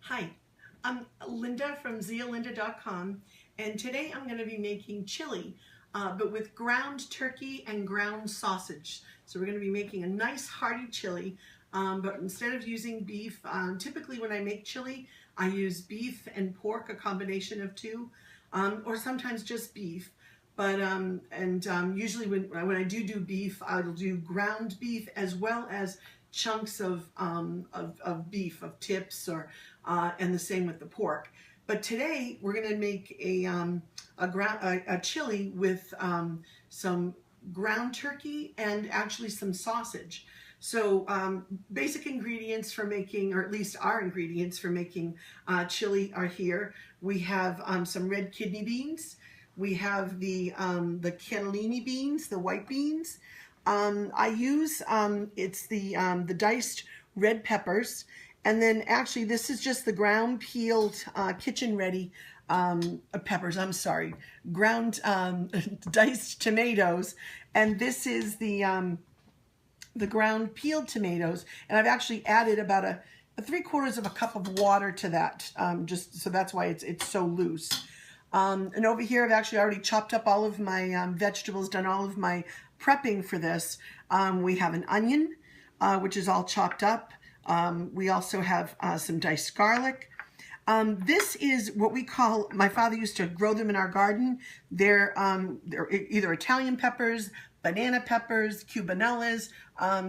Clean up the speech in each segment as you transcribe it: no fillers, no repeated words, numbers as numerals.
Hi, I'm Linda from zialinda.com, and today I'm going to be making chili, but with ground turkey and ground sausage. So we're going to be making a nice hearty chili, but instead of using beef, typically when I make chili, I use beef and pork, a combination of two, or sometimes just beef. But usually when I do beef, I'll do ground beef as well as chunks of beef, of tips, or and the same with the pork. But today we're going to make a chili with some ground turkey and actually some sausage. So basic ingredients for making, or at least our ingredients for making chili are here. We have some red kidney beans. We have the cannellini beans, the white beans. I use it's the diced red peppers, and then actually this is just the ground peeled kitchen ready peppers. I'm sorry, ground diced tomatoes, and this is the ground peeled tomatoes, and I've actually added about a 3/4 of a cup of water to that, just so that's why it's so loose. And over here I've actually already chopped up all of my vegetables, done all of my prepping for this. We have an onion, which is all chopped up. We also have some diced garlic. This is what we call, my father used to grow them in our garden. They're either Italian peppers, banana peppers, cubanellas.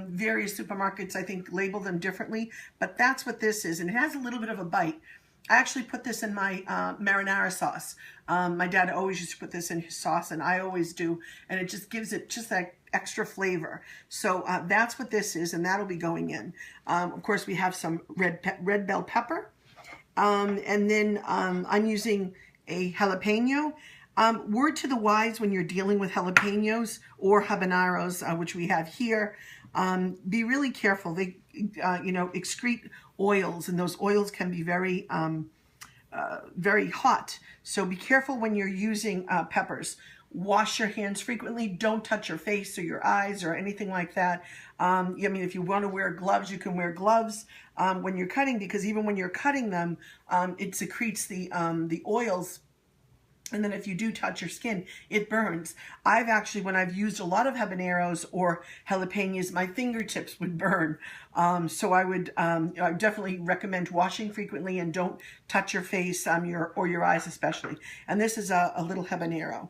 Various supermarkets, I think, label them differently, but that's what this is, and it has a little bit of a bite. I actually put this in my marinara sauce. My dad always used to put this in his sauce, and I always do, and it just gives it just that extra flavor. So that's what this is, and that'll be going in. Of course, we have some red bell pepper, and then I'm using a jalapeno. Word to the wise when you're dealing with jalapenos or habaneros, which we have here, be really careful. They, excrete oils, and those oils can be very, very hot. So be careful when you're using peppers. Wash your hands frequently. Don't touch your face or your eyes or anything like that. I mean, if you want to wear gloves, you can wear gloves when you're cutting, because even when you're cutting them, it secretes the oils. And then if you do touch your skin, it burns. I've actually, when I've used a lot of habaneros or jalapenos, my fingertips would burn. So I would I definitely recommend washing frequently, and don't touch your face or your eyes especially. And this is a little habanero.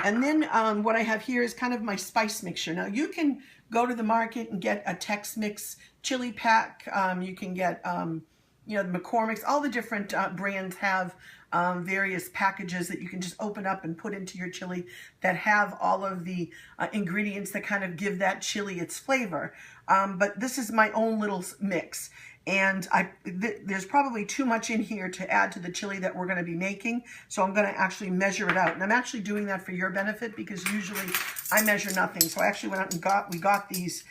And then what I have here is kind of my spice mixture. Now you can go to the market and get a Tex-Mix chili pack. You can get McCormick's. All the different brands have various packages that you can just open up and put into your chili that have all of the ingredients that kind of give that chili its flavor. But this is my own little mix. And there's probably too much in here to add to the chili that we're going to be making, so I'm going to actually measure it out. And I'm actually doing that for your benefit, because usually I measure nothing. So I actually went out and we got these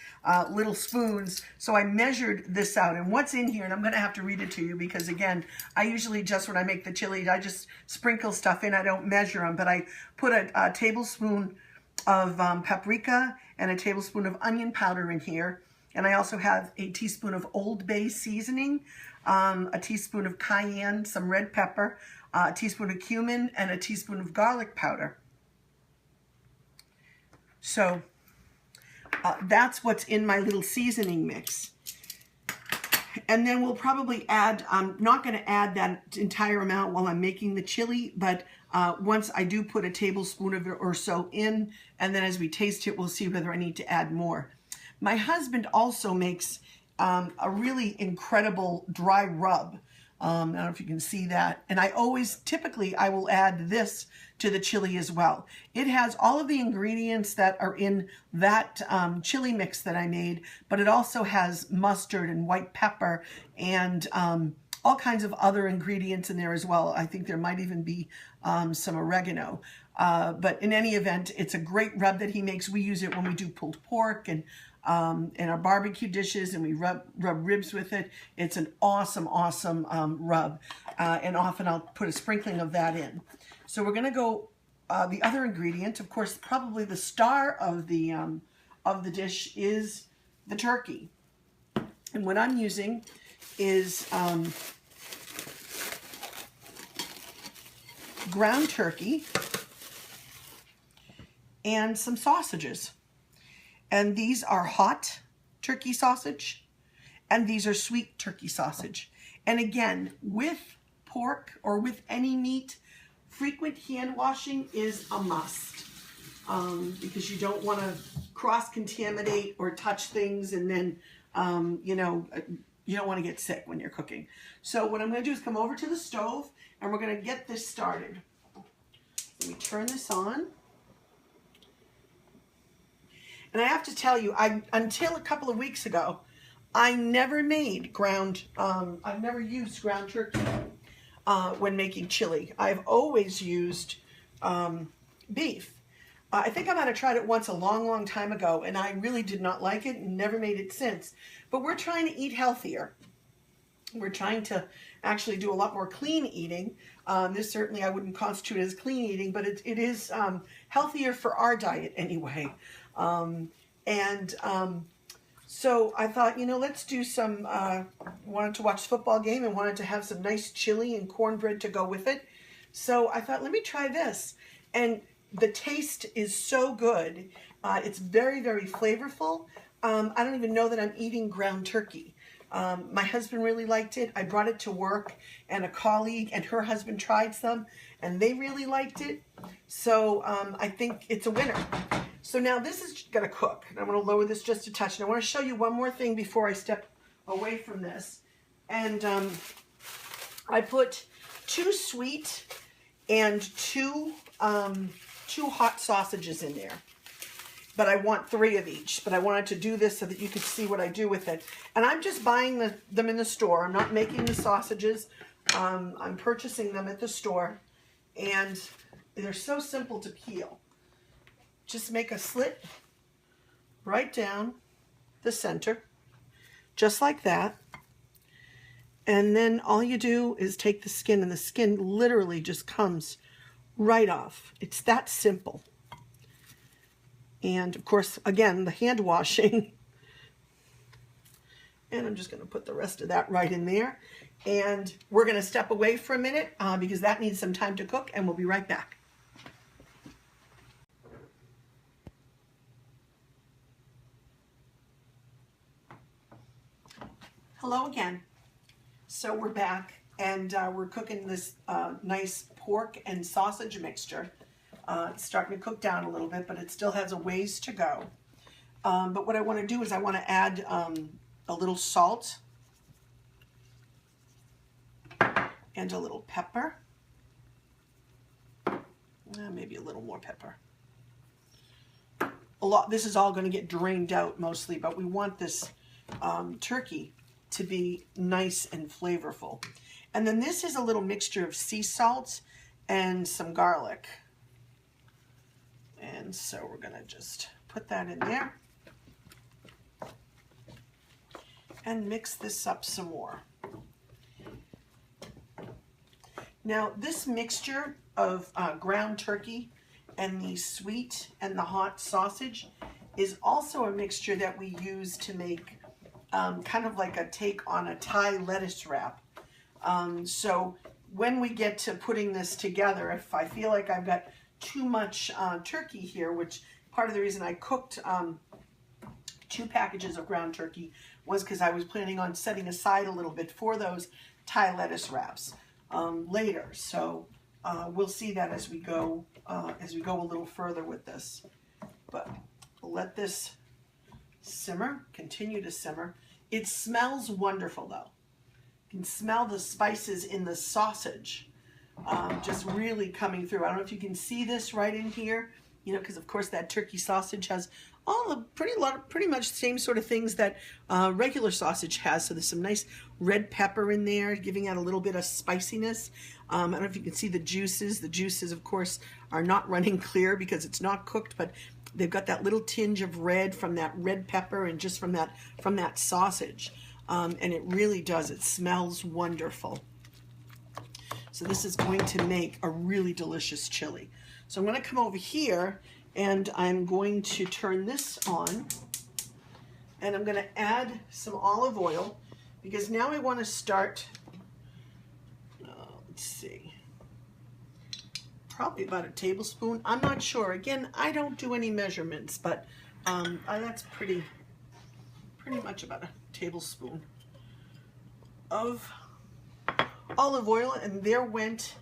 little spoons, so I measured this out. And what's in here, and I'm going to have to read it to you, because again, I usually just, when I make the chili, I just sprinkle stuff in. I don't measure them, but I put a tablespoon of paprika and a tablespoon of onion powder in here. And I also have a teaspoon of Old Bay seasoning, a teaspoon of cayenne, some red pepper, a teaspoon of cumin, and a teaspoon of garlic powder. So that's what's in my little seasoning mix. And then we'll probably add, I'm not going to add that entire amount while I'm making the chili, but once I do put a tablespoon of it or so in, and then as we taste it, we'll see whether I need to add more. My husband also makes a really incredible dry rub. I don't know if you can see that. And typically I will add this to the chili as well. It has all of the ingredients that are in that chili mix that I made, but it also has mustard and white pepper and all kinds of other ingredients in there as well. I think there might even be some oregano. But in any event, it's a great rub that he makes. We use it when we do pulled pork and in our barbecue dishes, and we rub ribs with it. It's an awesome rub, and often I'll put a sprinkling of that in. So we're going to go the other ingredient. Of course, probably the star of the dish is the turkey, and what I'm using is ground turkey and some sausages. And these are hot turkey sausage, and these are sweet turkey sausage. And again, with pork or with any meat, frequent hand washing is a must, because you don't want to cross-contaminate or touch things, and then, you know, you don't want to get sick when you're cooking. So what I'm going to do is come over to the stove, and we're going to get this started. Let me turn this on. And I have to tell you, until a couple of weeks ago, I never made I've never used ground turkey when making chili. I've always used beef. I think I might have tried it once a long, long time ago, and I really did not like it and never made it since. But we're trying to eat healthier. We're trying to actually do a lot more clean eating. This certainly I wouldn't constitute as clean eating, but it is healthier for our diet anyway. So I thought, you know, let's do some, wanted to watch the football game and wanted to have some nice chili and cornbread to go with it. So I thought, let me try this. And the taste is so good. It's very, very flavorful. I don't even know that I'm eating ground turkey. My husband really liked it. I brought it to work, and a colleague and her husband tried some, and they really liked it. So I think it's a winner. So now this is going to cook. I'm going to lower this just a touch. And I want to show you one more thing before I step away from this. And I put 2 sweet and 2 hot sausages in there. But I want 3 of each. But I wanted to do this so that you could see what I do with it. And I'm just buying them in the store. I'm not making the sausages. I'm purchasing them at the store. And they're so simple to peel. Just make a slit right down the center, just like that. And then all you do is take the skin, and the skin literally just comes right off. It's that simple. And of course, again, the hand washing. And I'm just going to put the rest of that right in there. And we're going to step away for a minute because that needs some time to cook, and we'll be right back. Hello again. So we're back, and we're cooking this nice pork and sausage mixture. It's starting to cook down a little bit, but it still has a ways to go. But what I want to do is I want to add a little salt and a little pepper. Maybe a little more pepper. This is all going to get drained out mostly, but we want this turkey to be nice and flavorful. And then this is a little mixture of sea salt and some garlic. And so we're going to just put that in there and mix this up some more. Now this mixture of ground turkey and the sweet and the hot sausage is also a mixture that we use to make kind of like a take on a Thai lettuce wrap. So when we get to putting this together, if I feel like I've got too much turkey here, which part of the reason I cooked 2 packages of ground turkey was because I was planning on setting aside a little bit for those Thai lettuce wraps later. So we'll see that as we go a little further with this. But we'll let this simmer, continue to simmer. It smells wonderful though. You can smell the spices in the sausage just really coming through. I don't know if you can see this right in here, you know, because of course that turkey sausage has all the pretty much the same sort of things that regular sausage has. So there's some nice red pepper in there, giving out a little bit of spiciness. I don't know if you can see the juices. The juices, of course, are not running clear because it's not cooked, but they've got that little tinge of red from that red pepper and just from that sausage. And it really does. It smells wonderful. So this is going to make a really delicious chili. So I'm going to come over here and I'm going to turn this on, and I'm going to add some olive oil because now I want to start, let's see, probably about a tablespoon. I'm not sure. Again, I don't do any measurements, but that's pretty much about a tablespoon of olive oil. And there went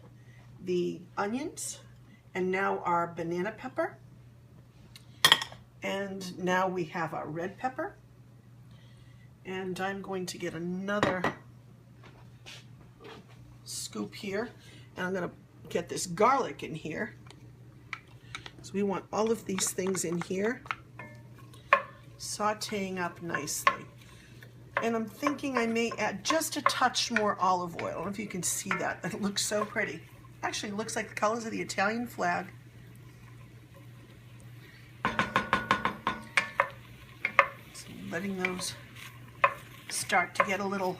the onions, and now our banana pepper, and now we have our red pepper. And I'm going to get another scoop here, and I'm going to get this garlic in here. So we want all of these things in here, sauteing up nicely. And I'm thinking I may add just a touch more olive oil. I don't know if you can see that. It looks so pretty. Actually, it looks like the colors of the Italian flag. So letting those start to get a little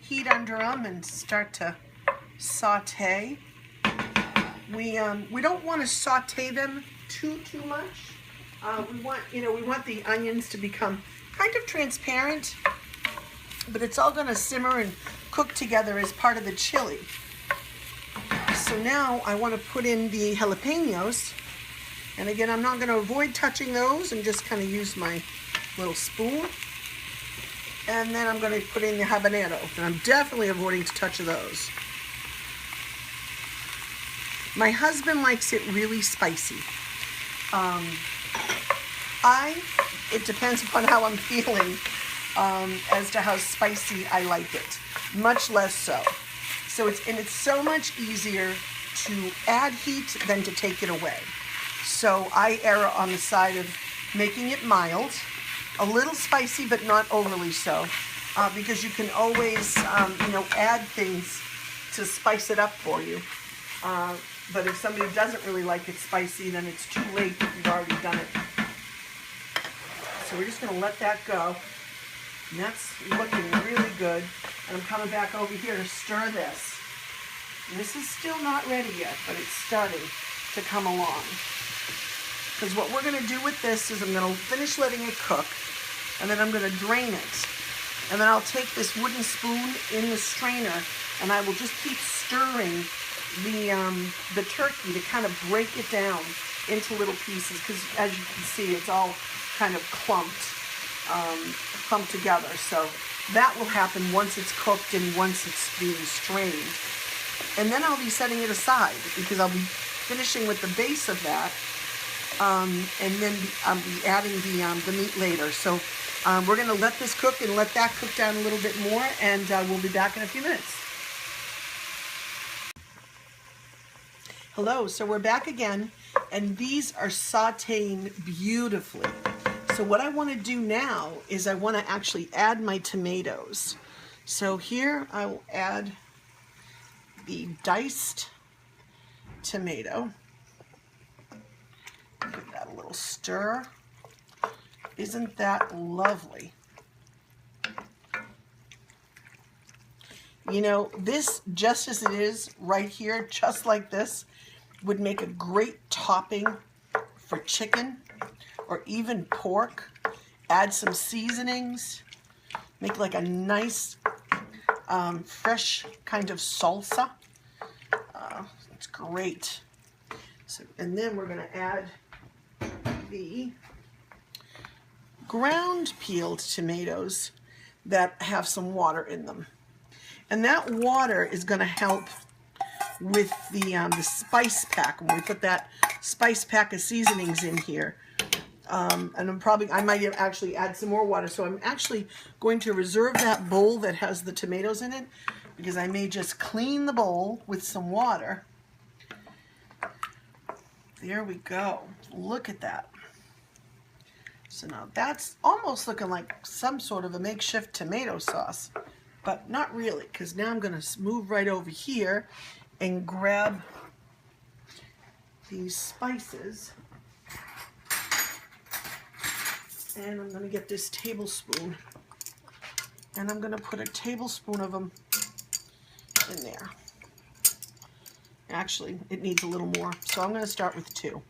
heat under them and start to saute. We don't want to saute them too much. We want the onions to become kind of transparent, but it's all going to simmer and cook together as part of the chili. So now I want to put in the jalapenos, and again, I'm not going to avoid touching those and just kind of use my little spoon. And then I'm going to put in the habanero, and I'm definitely avoiding to touch those. My husband likes it really spicy. It depends upon how I'm feeling as to how spicy I like it. Much less so. So it's so much easier to add heat than to take it away. So I err on the side of making it mild, a little spicy but not overly so, because you can always add things to spice it up for you. But if somebody doesn't really like it spicy, then it's too late if you've already done it. So we're just going to let that go. And that's looking really good. And I'm coming back over here to stir this. And this is still not ready yet, but it's starting to come along. Because what we're going to do with this is I'm going to finish letting it cook, and then I'm going to drain it. And then I'll take this wooden spoon in the strainer, and I will just keep stirring the turkey to kind of break it down into little pieces, because as you can see, it's all kind of clumped together. So that will happen once it's cooked and once it's being strained. And then I'll be setting it aside, because I'll be finishing with the base of that, and then I'll be adding the meat later. So we're going to let this cook and let that cook down a little bit more, and we'll be back in a few minutes. Hello, so we're back again, and these are sauteing beautifully. So what I want to do now is I want to actually add my tomatoes. So here I will add the diced tomato. Give that a little stir. Isn't that lovely? You know, this, just as it is right here, just like this, would make a great topping for chicken or even pork. Add some seasonings, make like a nice fresh kind of salsa. It's great. So, and then we're going to add the ground peeled tomatoes that have some water in them. And that water is going to help with the spice pack. When we put that spice pack of seasonings in here, and I might actually add some more water. So I'm actually going to reserve that bowl that has the tomatoes in it, because I may just clean the bowl with some water. There we go. Look at that. So now that's almost looking like some sort of a makeshift tomato sauce, but not really, because now I'm going to move right over here and grab these spices. And I'm going to get this tablespoon, and I'm going to put a tablespoon of them in there. Actually, it needs a little more, so I'm going to start with 2.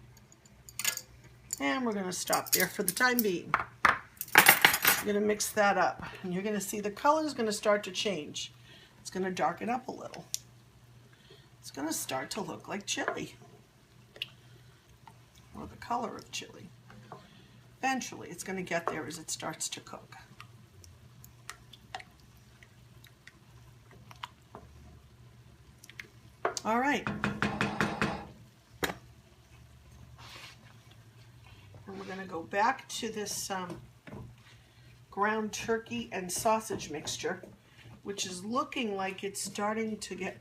And we're going to stop there for the time being. I'm going to mix that up, and you're going to see the color is going to start to change. It's going to darken up a little. It's going to start to look like chili. color of chili. Eventually, it's going to get there as it starts to cook. All right. And we're going to go back to this ground turkey and sausage mixture, which is looking like it's starting to get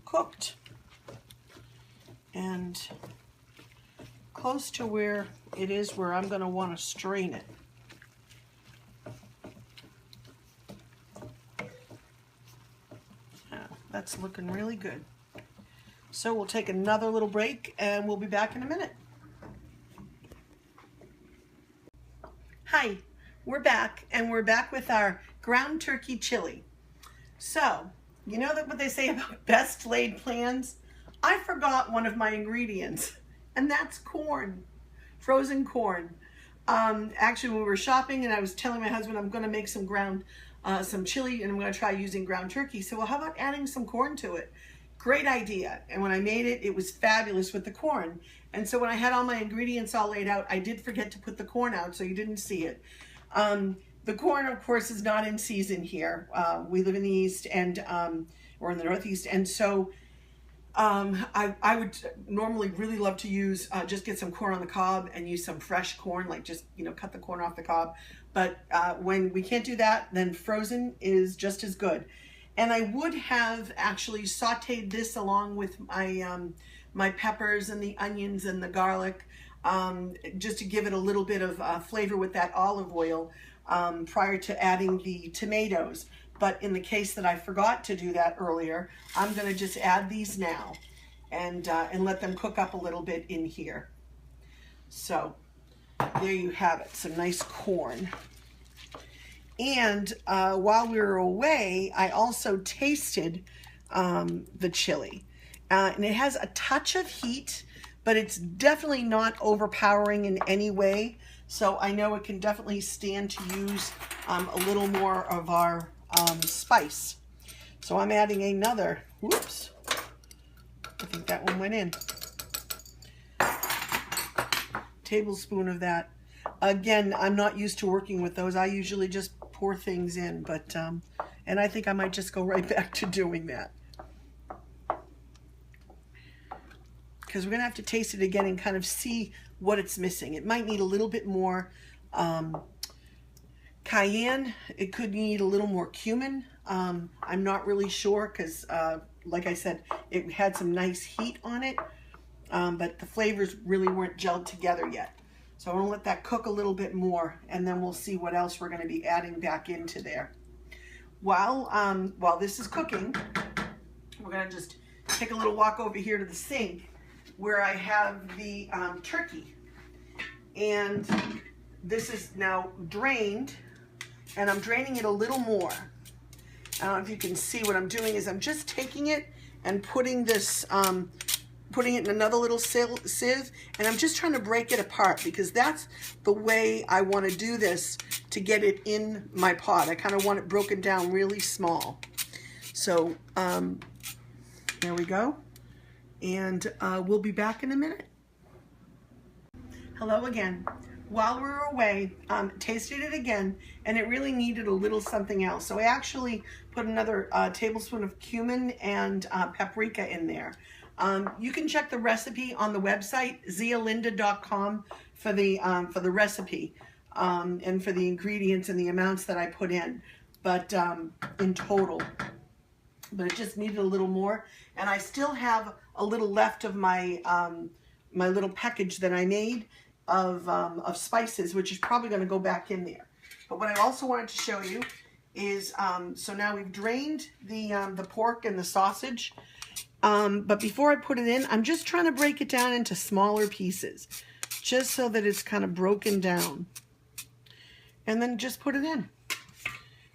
cooked and close to where it is where I'm going to want to strain it. That's looking really good. So we'll take another little break and we'll be back in a minute. Hi, we're back, and we're back with our ground turkey chili. So, you know that what they say about best laid plans? I forgot one of my ingredients, and that's corn, frozen corn. Actually, when we were shopping and I was telling my husband I'm going to make some some chili, and I'm going to try using ground turkey. So, well, how about adding some corn to it? Great idea. And when I made it, it was fabulous with the corn. And so when I had all my ingredients all laid out, I did forget to put the corn out, so you didn't see it. The corn, of course, is not in season here. We live in the East and or in the Northeast, and so I would normally really love to use just get some corn on the cob and use some fresh corn, like just cut the corn off the cob. But when we can't do that, then frozen is just as good. And I would have actually sauteed this along with my my peppers and the onions and the garlic, just to give it a little bit of flavor with that olive oil prior to adding the tomatoes. But in the case that I forgot to do that earlier, I'm going to just add these now and let them cook up a little bit in here. So there you have it, some nice corn. And while we were away, I also tasted the chili. And it has a touch of heat, but it's definitely not overpowering in any way. So I know it can definitely stand to use a little more of our spice. So I'm adding another, whoops, I think that one went in, tablespoon of that. Again, I'm not used to working with those. I usually just pour things in, but and I think I might just go right back to doing that, because we're gonna have to taste it again and kind of see what it's missing. It might need a little bit more cayenne. It could need a little more cumin. I'm not really sure, because like I said, it had some nice heat on it, but the flavors really weren't gelled together yet. So I'm going to let that cook a little bit more, and then we'll see what else we're going to be adding back into there. While this is cooking, we're going to just take a little walk over here to the sink where I have the turkey. And this is now drained, and I'm draining it a little more. I don't know if you can see what I'm doing is I'm just taking it and putting this, putting it in another little sieve, and I'm just trying to break it apart, because that's the way I want to do this to get it in my pot. I kind of want it broken down really small. So there we go, and we'll be back in a minute. Hello again. While we were away, tasted it again, and it really needed a little something else. So I actually put another tablespoon of cumin and paprika in there. You can check the recipe on the website, zialinda.com, for the recipe and for the ingredients and the amounts that I put in, but in total. But it just needed a little more, and I still have a little left of my my little package that I made of spices, which is probably going to go back in there. But what I also wanted to show you is so now we've drained the pork and the sausage. But before I put it in, I'm just trying to break it down into smaller pieces, just so that it's kind of broken down. And then just put it in,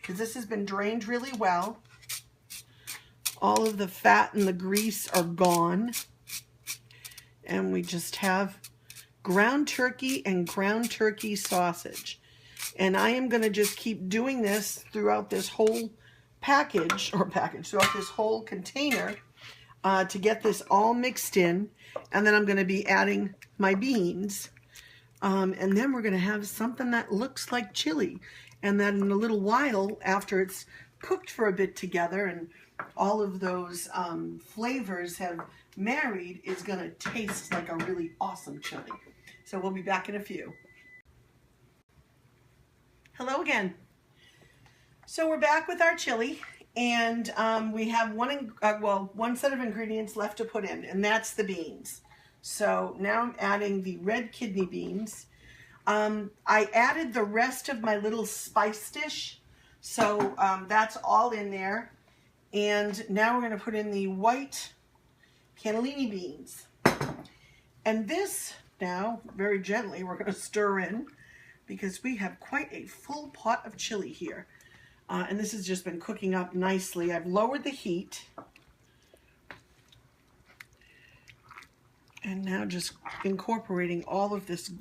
because this has been drained really well. All of the fat and the grease are gone. And we just have ground turkey and ground turkey sausage. And I am going to just keep doing this throughout this whole throughout this whole container. to get this all mixed in, and then I'm going to be adding my beans, and then we're going to have something that looks like chili. And then in a little while, after it's cooked for a bit together and all of those flavors have married, it's going to taste like a really awesome chili. So we'll be back in a few. Hello again. So we're back with our chili, and we have one set of ingredients left to put in, and that's the beans. So now I'm adding the red kidney beans. I added the rest of my little spice dish, so that's all in there. And now we're going to put in the white cannellini beans. And this now, very gently, we're going to stir in because we have quite a full pot of chili here. And this has just been cooking up nicely. I've lowered the heat. And now just incorporating all of this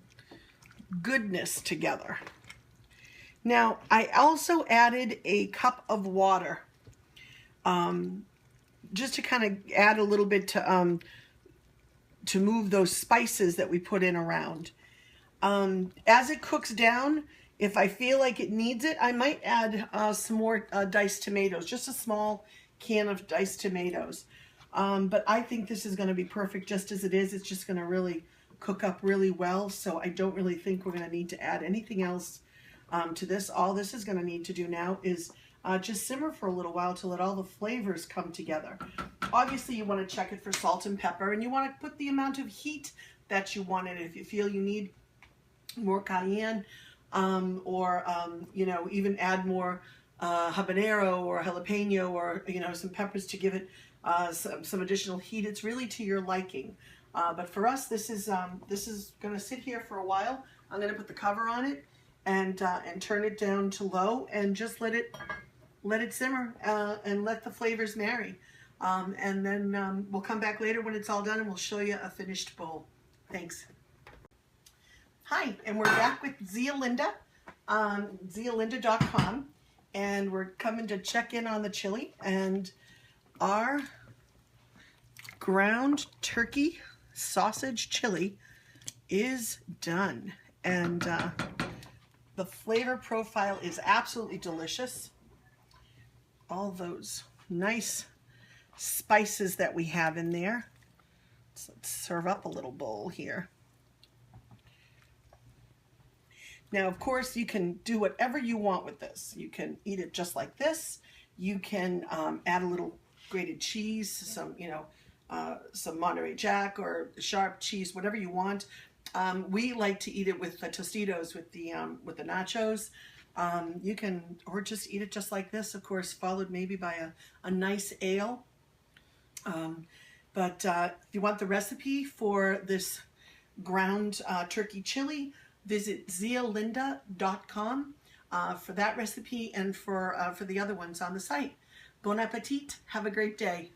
goodness together. Now, I also added a cup of water, just to kind of add a little bit to move those spices that we put in around. As it cooks down, if I feel like it needs it, I might add some more diced tomatoes, just a small can of diced tomatoes. But I think this is going to be perfect just as it is. It's just going to really cook up really well, so I don't really think we're going to need to add anything else to this. All this is going to need to do now is just simmer for a little while to let all the flavors come together. Obviously, you want to check it for salt and pepper, and you want to put the amount of heat that you want in it. If you feel you need more cayenne, or you know, even add more habanero or jalapeno, or you know, some peppers to give it some additional heat. It's really to your liking. But for us, this is going to sit here for a while. I'm going to put the cover on it and turn it down to low and just let it simmer and let the flavors marry. And then we'll come back later when it's all done and we'll show you a finished bowl. Thanks. Hi, and we're back with Zia Linda on zialinda.com, and we're coming to check in on the chili, and our ground turkey sausage chili is done, and the flavor profile is absolutely delicious. All those nice spices that we have in there. So let's serve up a little bowl here. Now, of course, you can do whatever you want with this. You can eat it just like this. You can add a little grated cheese, some Monterey Jack or sharp cheese, whatever you want. We like to eat it with the Tostitos, with the nachos. You can, or just eat it just like this, of course, followed maybe by a nice ale. But if you want the recipe for this ground turkey chili, visit zialinda.com for that recipe and for the other ones on the site. Bon appetit. Have a great day.